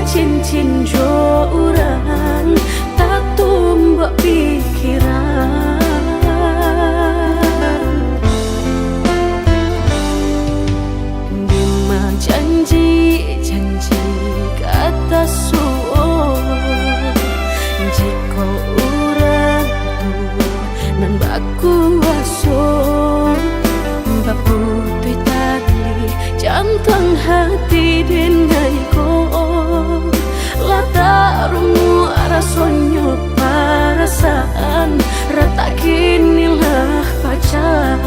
cincin jo urang tak tumbak pikiran. Bima janji kata suo jika urang tu nan baku aso baputui tali jantung hati dengai ko latarumu rasonyo perasaan rata kinilah pacar.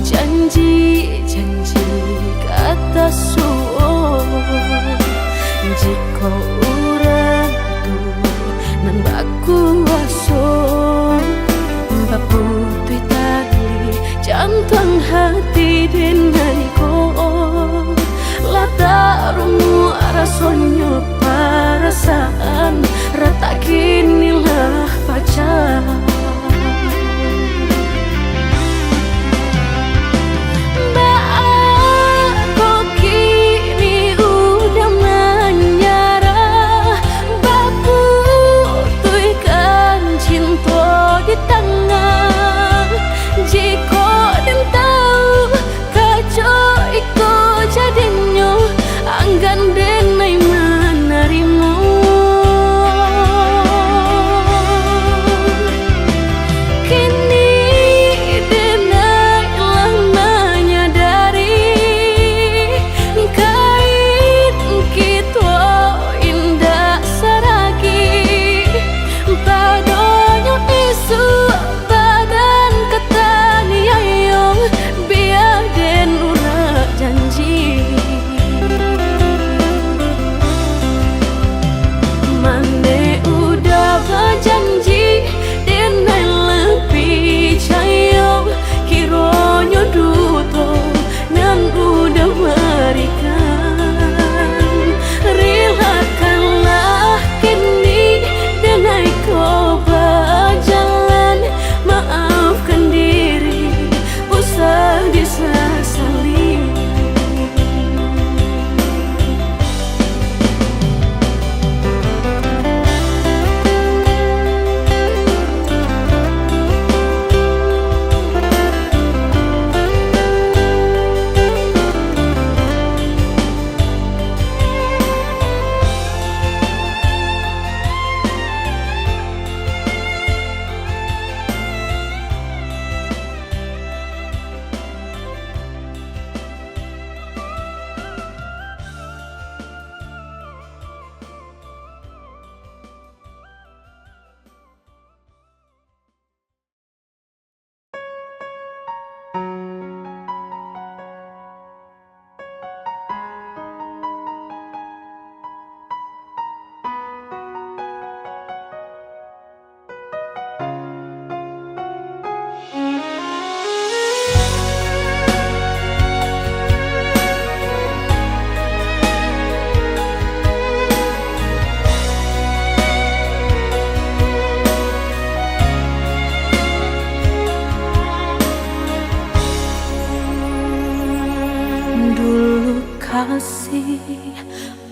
Janji kata suo jika urang tu nan baku aso baputui tali jantung hati dengai ko latarumu rasonyo perasaan rata kinilah pacar. kasih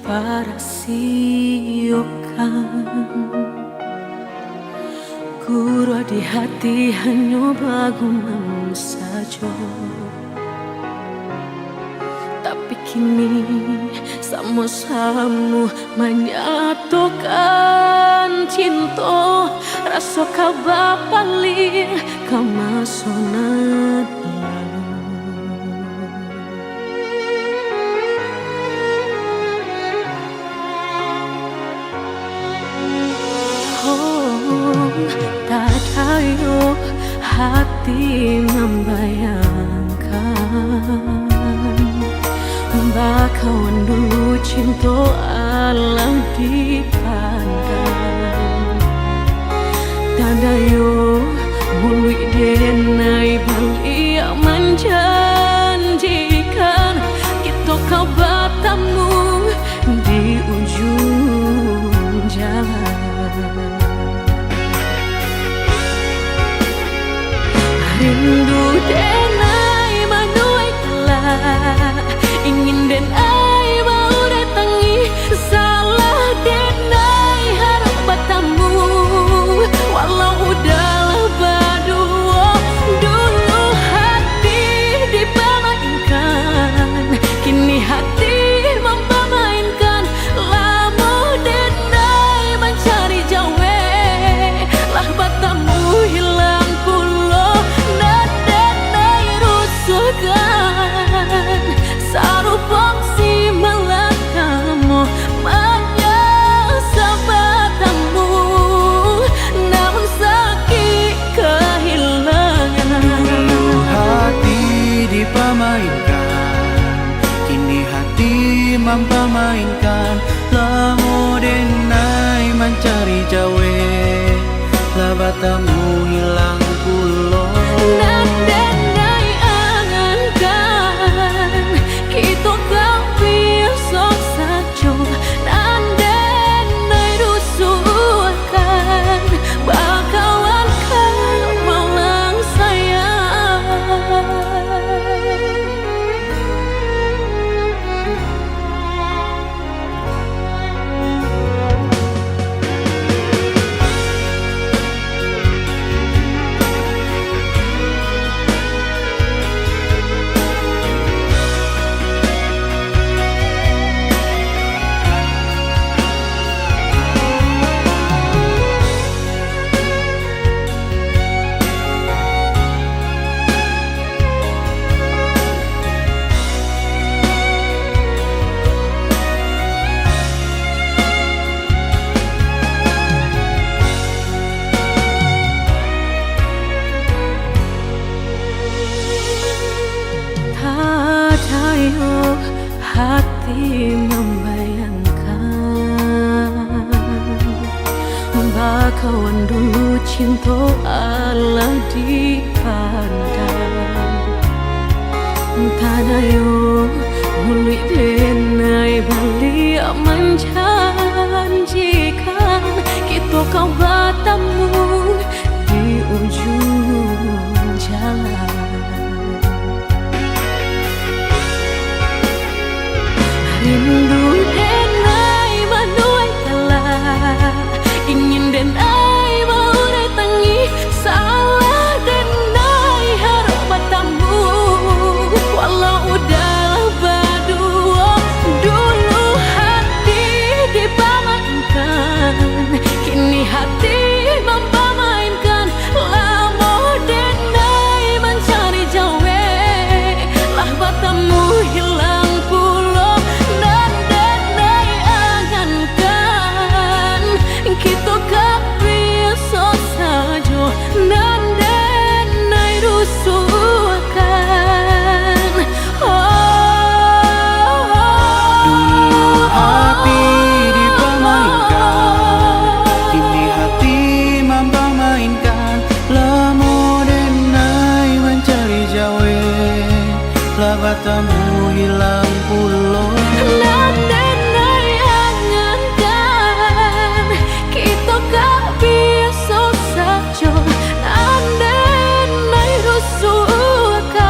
para siokan Guru di hati hanya bagumam saja. Tapi kini sama-sama menyatukan cinta rasa kabar paling kamasonan. Tak tahu hati membayangkan bakawan dulu cinta alam dipandang. Tadayo bului denai bali menjanjikan kita kau bertemu di ujung jalan. Rindu denai manuai telah ingin denai mau datangi salah denai harap bertemu walau udahlah berdua dulu hati dipermainkan kini hati mempermainkan lama denai mencari jawe lah bertemu hilang pulau dan denai rusuhkan sarupang si melakamu menyesal bertemu namun sakit kehilangan. Hati dipermainkan kini hati mempermainkan lamu denai mencari jawe lah bertemu hilang pulau Dan denai angankan kita kau besok saja dan denai rusuhkan bakawan kau malang sayang. Tayo hati membayangkan bakawan dulu cinta ala dipandang. Tadayo bului denai bali menjanjikan kita kau bertemu di ujung jalan. Rindu denai manuai telah ingin denai mau datangi salah denai harap bertemu walau udahlah berdua dulu hati dipermainkan kini hati mempermainkan lama denai mencari jawe lah bertemu hilang pulau dan denai angankan kita kau besok saja dan denai rusuhkan. Dulu hati dipermainkan kini hati mempermainkan lamu denai mencari jawe lah bertemu hilang pulau Dan denai angankan kita kau besok saja dan denai rusuhkan.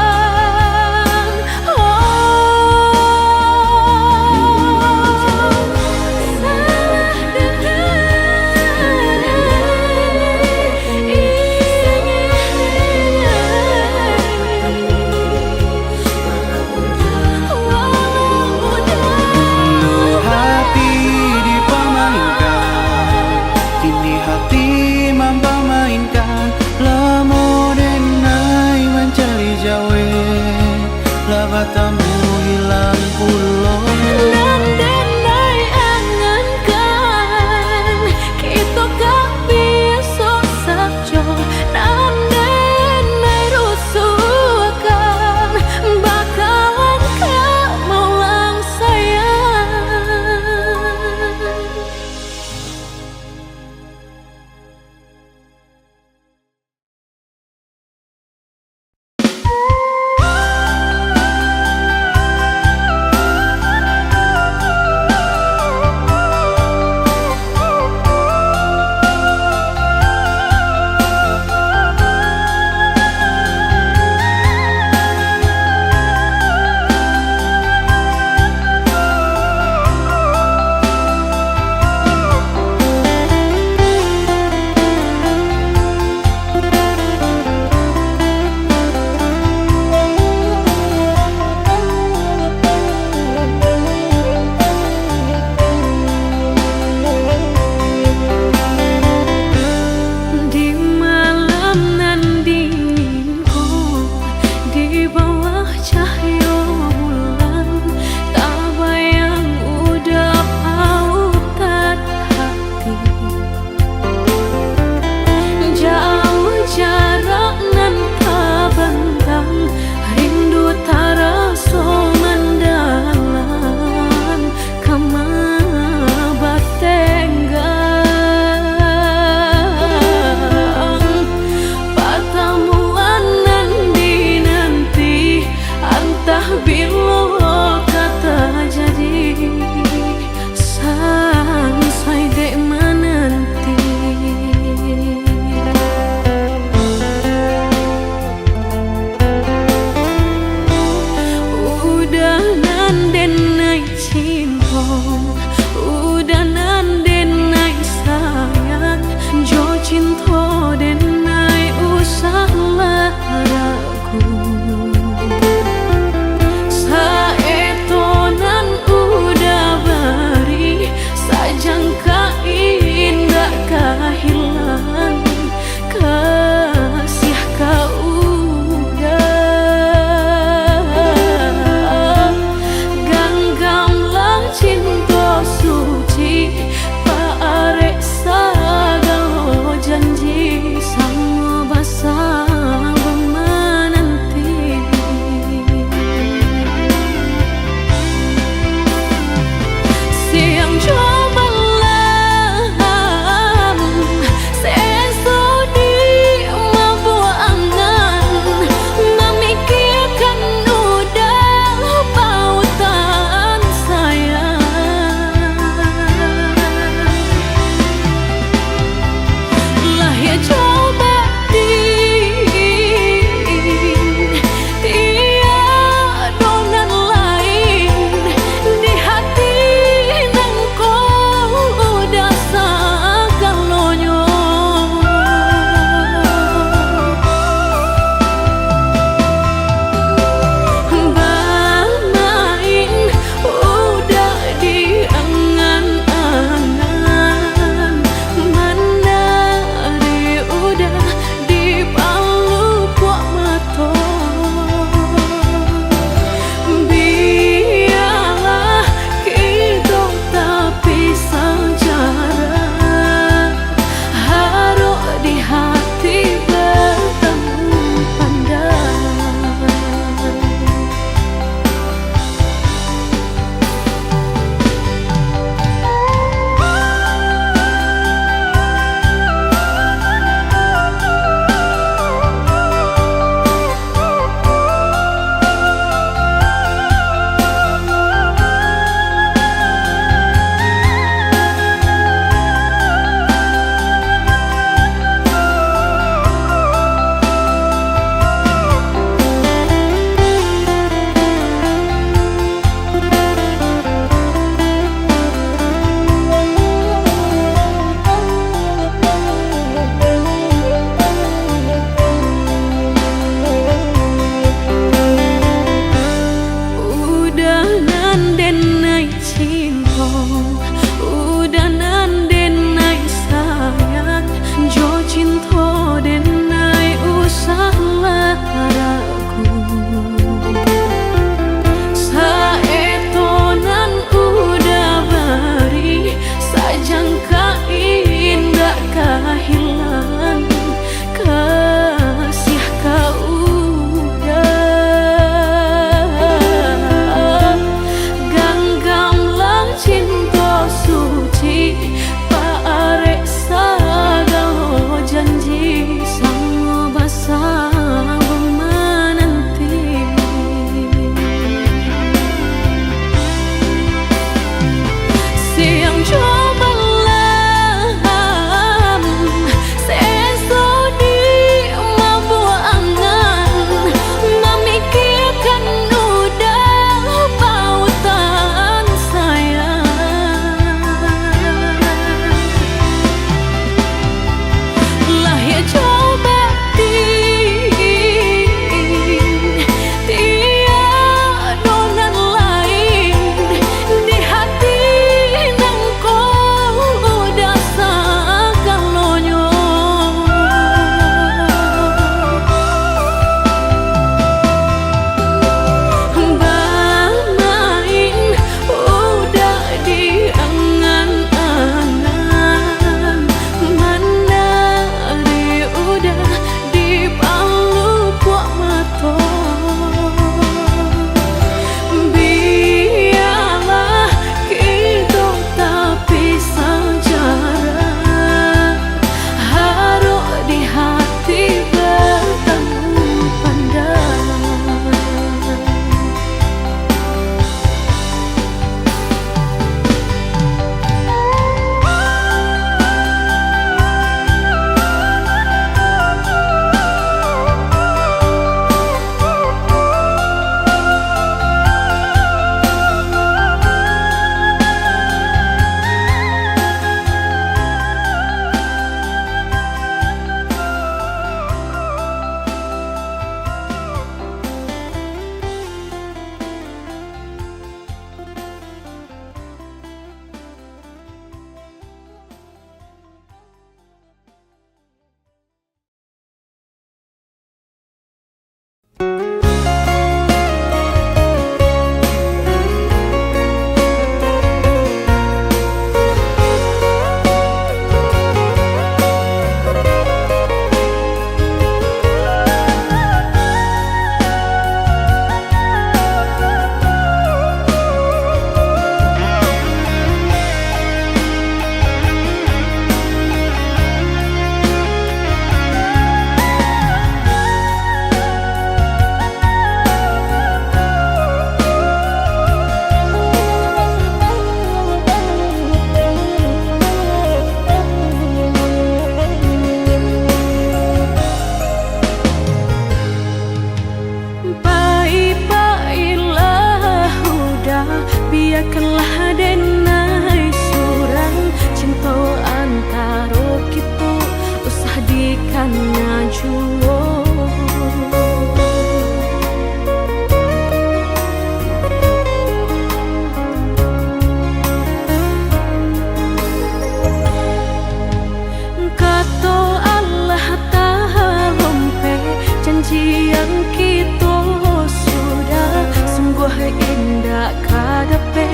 yang kita sudah sungguh indah kadape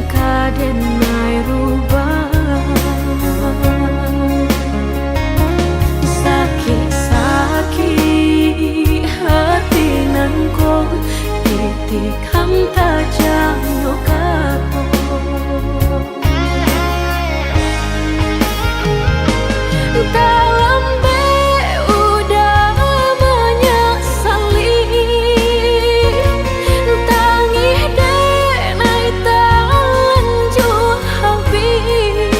kadenai rubah. Sakit-sakit hati nan ko titik hamta jano kato. Dalam udah menyesali tangih denai talanju habis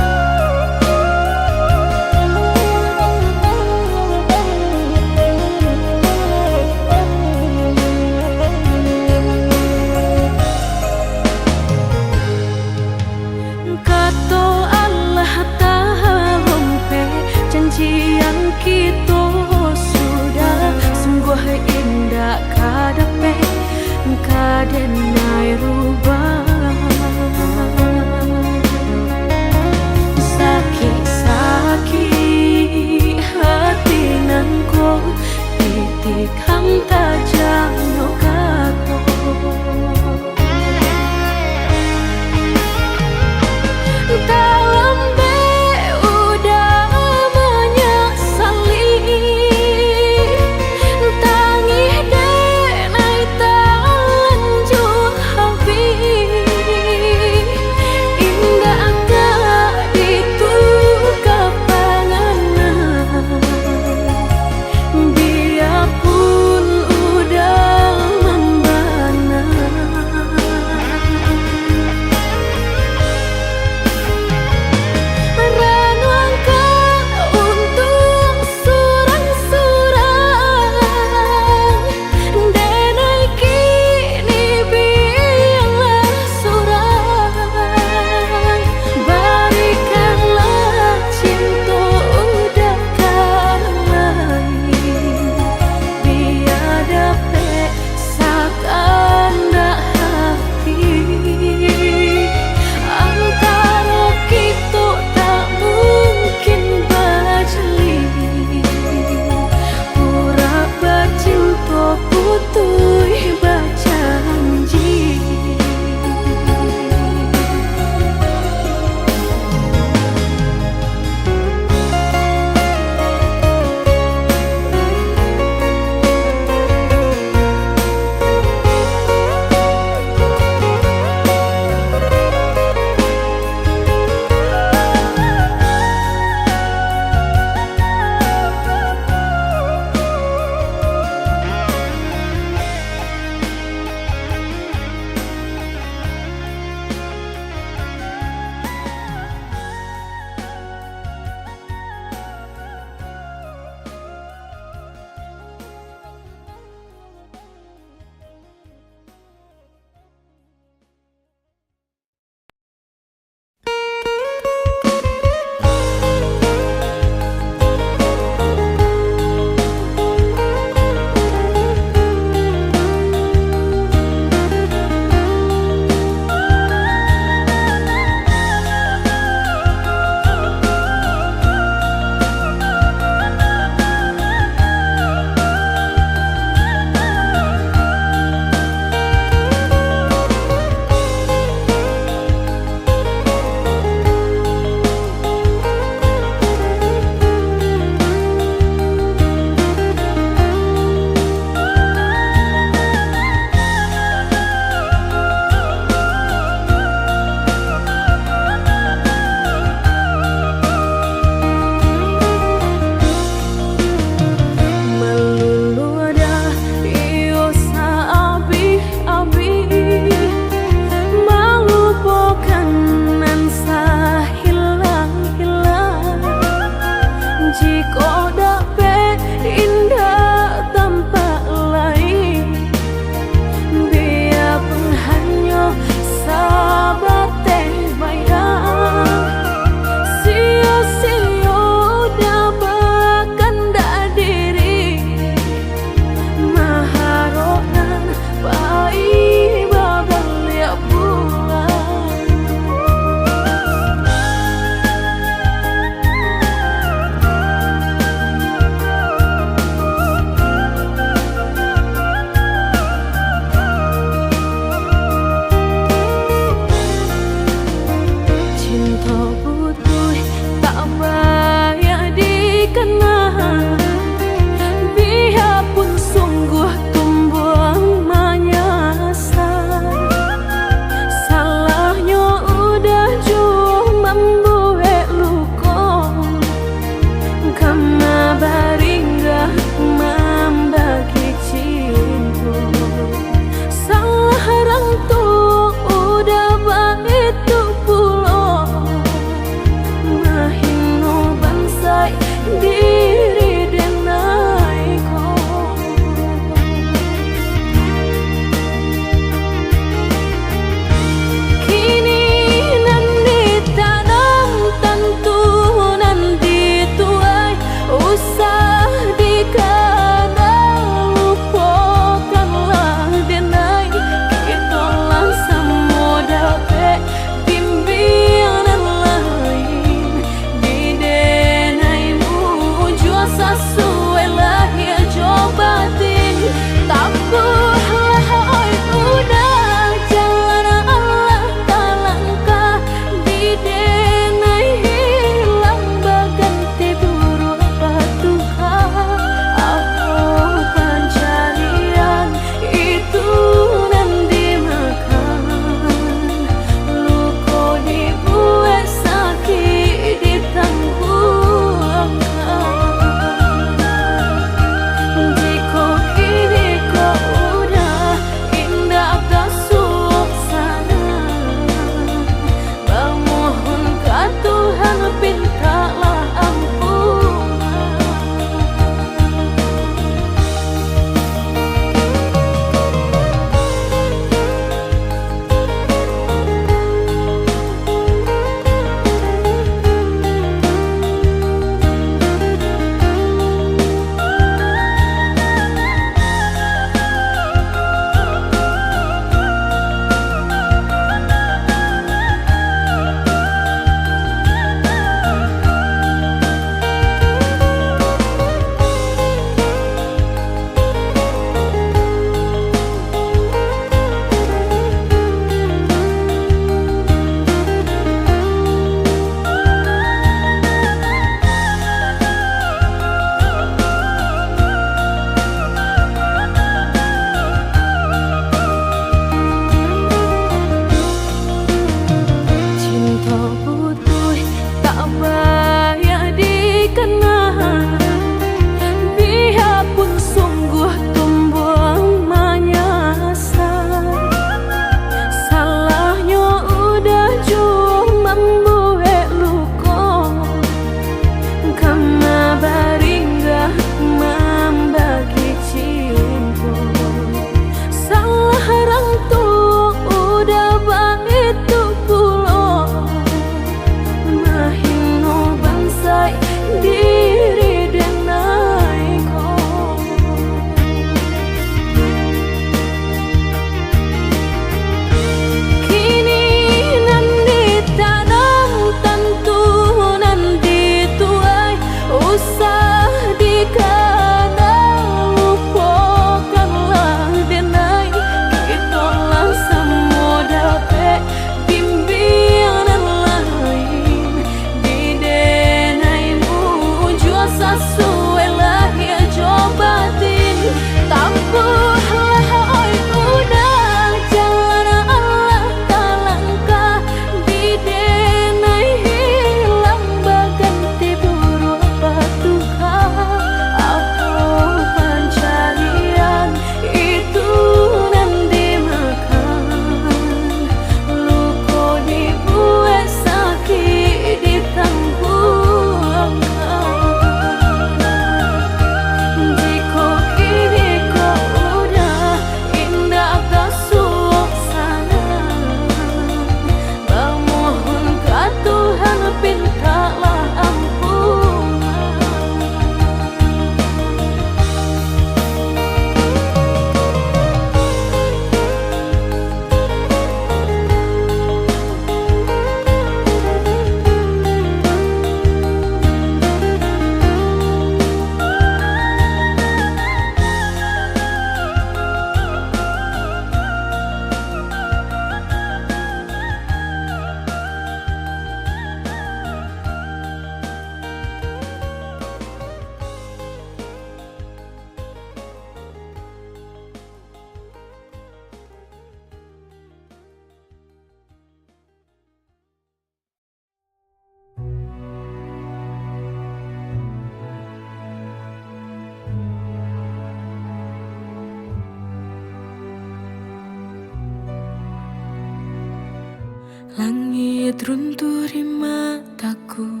Langit runtuh di mataku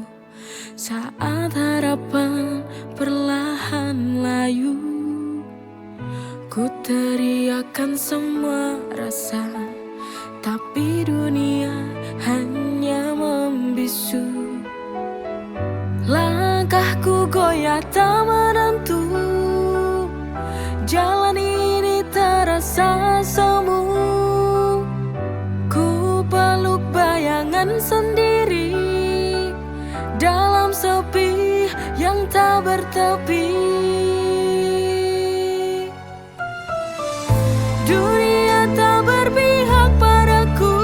saat harapan perlahan layu. Ku teriakan semua rasa, tapi dunia hanya membisu. Langkahku goyah tak menentu, jalan ini terasa semu. Ku peluk bayangan sendiri dalam sepi yang tak bertepi. Dunia tak berpihak padaku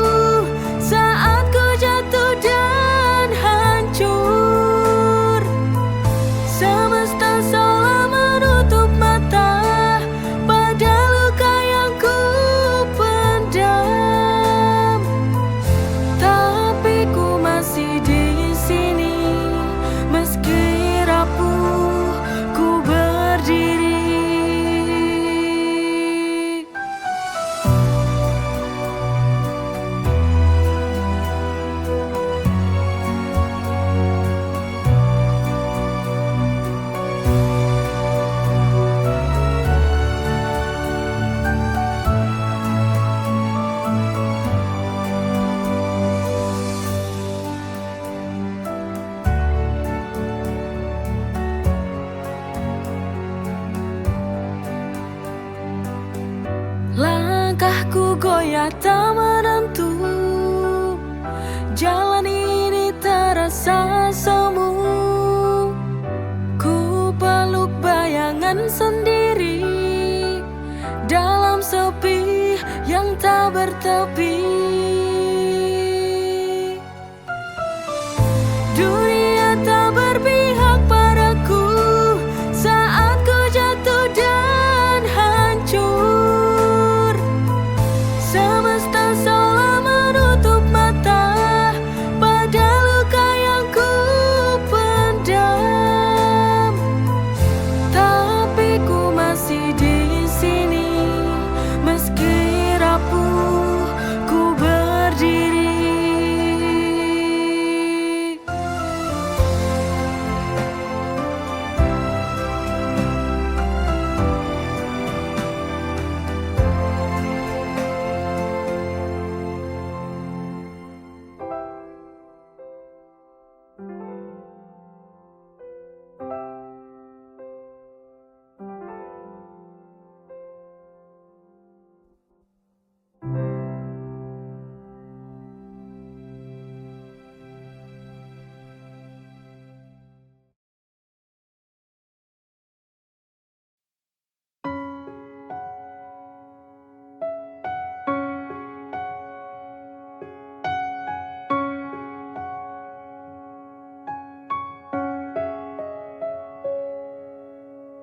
saat ku jatuh dan hancur. Semesta seolah menutup mata pada luka yang ku pendam. Tapi ku masih di sini, meski rapuh ku berdiri. Langkahku goyah tak menentu, jalan ini terasa semu. Ku peluk bayangan sendiri dalam sepi yang tak bertepi. Dunia tak berpihak padaku saat ku jatuh dan hancur. Semesta seolah menutup mata pada luka yang ku pendam. Tapi ku masih di sini, meski rapuh ku berdiri.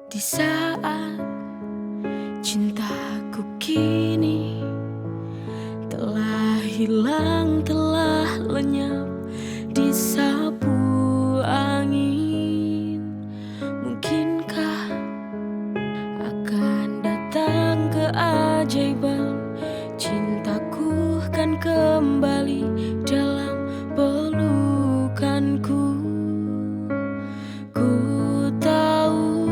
Di saat cintaku kini telah hilang, telah lenyap di sapu angin, mungkinkah akan datang keajaiban? Cintaku kan kembali dalam pelukanku. Ku tahu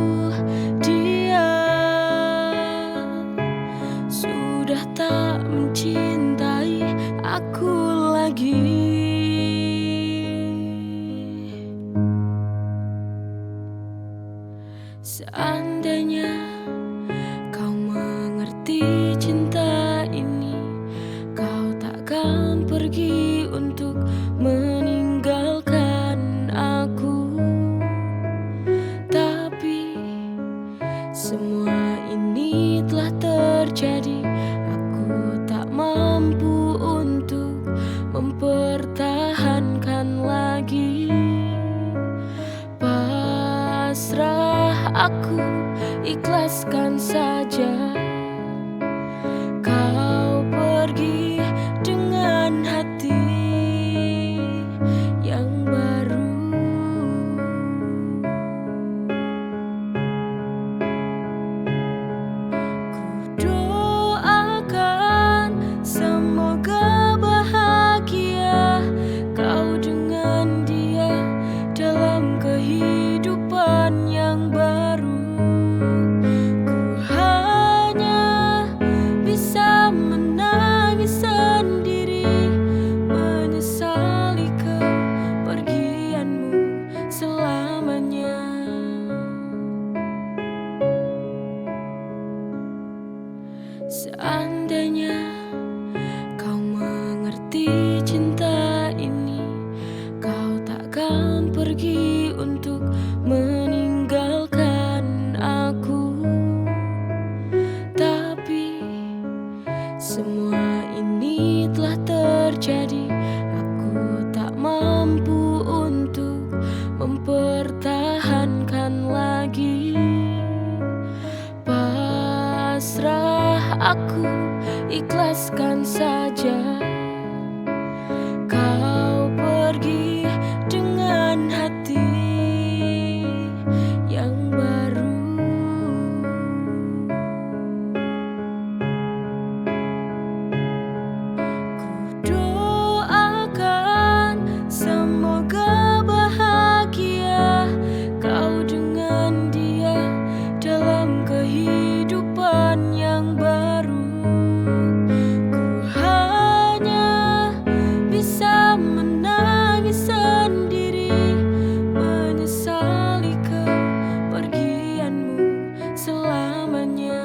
dia sudah tak mencintai aku lagi. Seandainya kau mengerti cinta ini, kau takkan pergi untuk meninggalkan aku. Tapi semua ini telah terjadi, aku tak mampu untuk mempertahankan lagi. Pasrah aku, ikhlaskan saja. Kau pergi dengan hati yang baru. Ku doakan semoga bahagia pergi untuk meninggalkan aku. Tapi semua ini telah terjadi. Aku tak mampu untuk mempertahankan lagi. Pasrah, aku ikhlaskan saja. Kau pergi dengan hati yang baru. Ku doakan semoga bahagia kau dengan dia dalam kehidupan yang baru. Ku hanya bisa menangis sendiri, menyesali kepergianmu selamanya.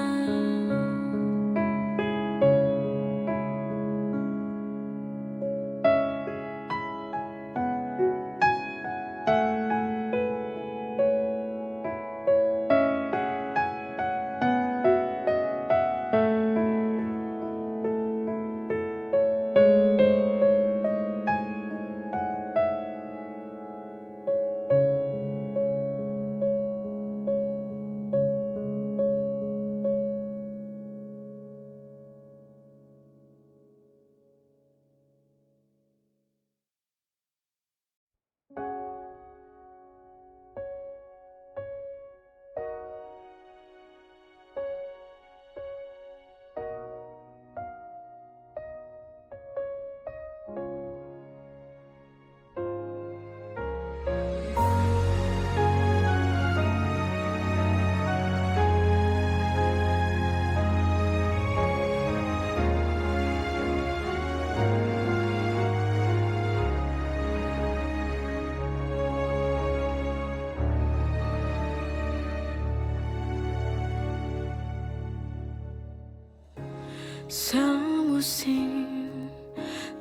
Semusim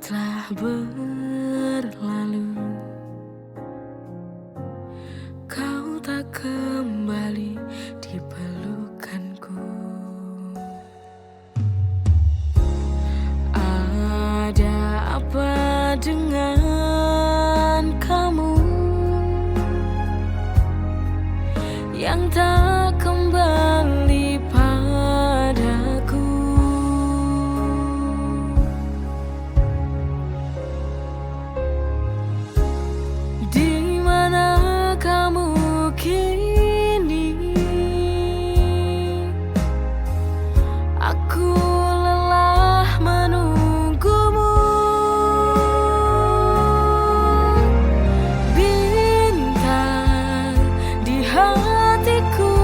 telah berlalu, kau tak kembali di pelukanku. Ada apa dengan kamu yang tak kembali padaku? Di mana kamu kini? Aku lelah menunggumu. Bintang di hatiku,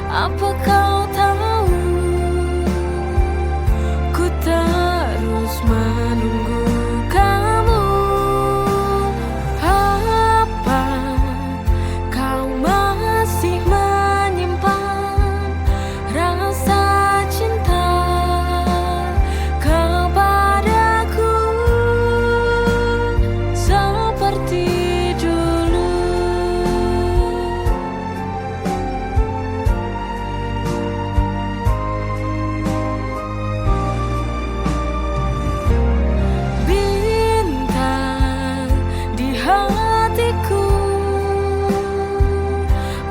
apa kau tahu? Ku terus menunggu kamu. Apa kau masih menyimpan rasa cinta kepadaku seperti dulu? Bintang di hatiku,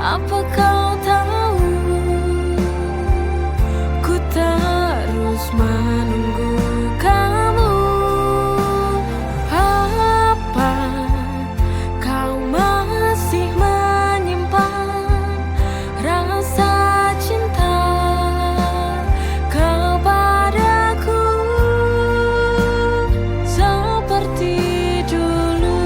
apa kau tahu? Ku terus menunggu kamu. Apa kau masih menyimpan rasa cinta kepadaku seperti dulu?